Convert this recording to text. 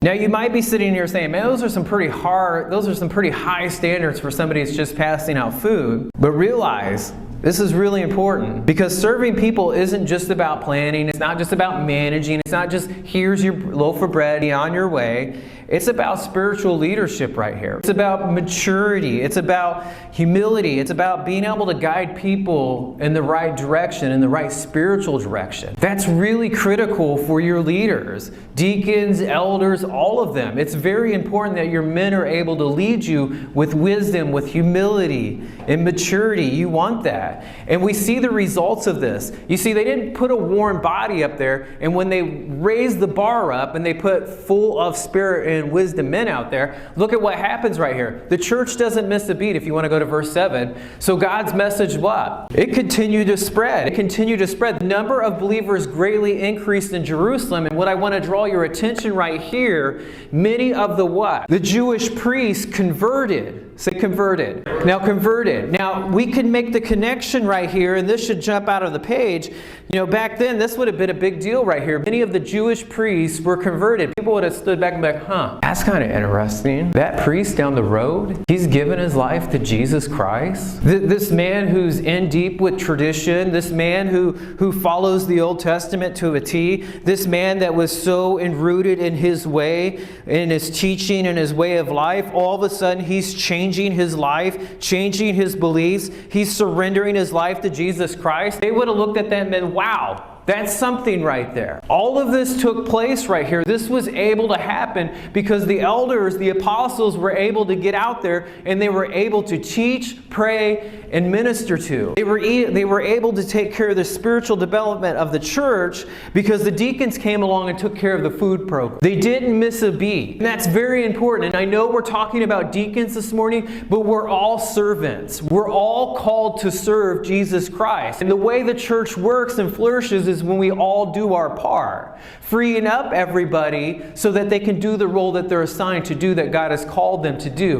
Now you might be sitting here saying, man, those are some pretty high standards for somebody that's just passing out food. But realize, this is really important, because serving people isn't just about planning. It's not just about managing. It's not just, here's your loaf of bread, be on your way. It's about spiritual leadership right here. It's about maturity. It's about humility. It's about being able to guide people in the right direction, in the right spiritual direction. That's really critical for your leaders, deacons, elders, all of them. It's very important that your men are able to lead you with wisdom, with humility and maturity. You want that. And we see the results of this. You see, they didn't put a worn body up there, and when they raised the bar up and they put full of spirit and wisdom men out there, look at what happens right here. The church doesn't miss a beat if you want to go to verse 7. So God's message, what? It continued to spread. It continued to spread. The number of believers greatly increased in Jerusalem. And what I want to draw your attention right here, many of the what? The Jewish priests converted. Say converted. Now converted. Now we can make the connection right here, and this should jump out of the page. You know, back then this would have been a big deal right here. Many of the Jewish priests were converted. People would have stood back and been like, huh, that's kind of interesting. That priest down the road, he's given his life to Jesus Christ. This man who's in deep with tradition, this man who follows the Old Testament to a T, this man that was so enrooted in his way, in his teaching and his way of life, all of a sudden he's changing his life, changing his beliefs. He's surrendering his life to Jesus Christ. They would have looked at that and been, wow, that's something right there. All of this took place right here. This was able to happen because the elders, the apostles, were able to get out there and they were able to teach, pray, and minister to. They were able to take care of the spiritual development of the church because the deacons came along and took care of the food program. They didn't miss a beat. And that's very important. And I know we're talking about deacons this morning, but we're all servants. We're all called to serve Jesus Christ. And the way the church works and flourishes is when we all do our part, freeing up everybody so that they can do the role that they're assigned to do, that God has called them to do.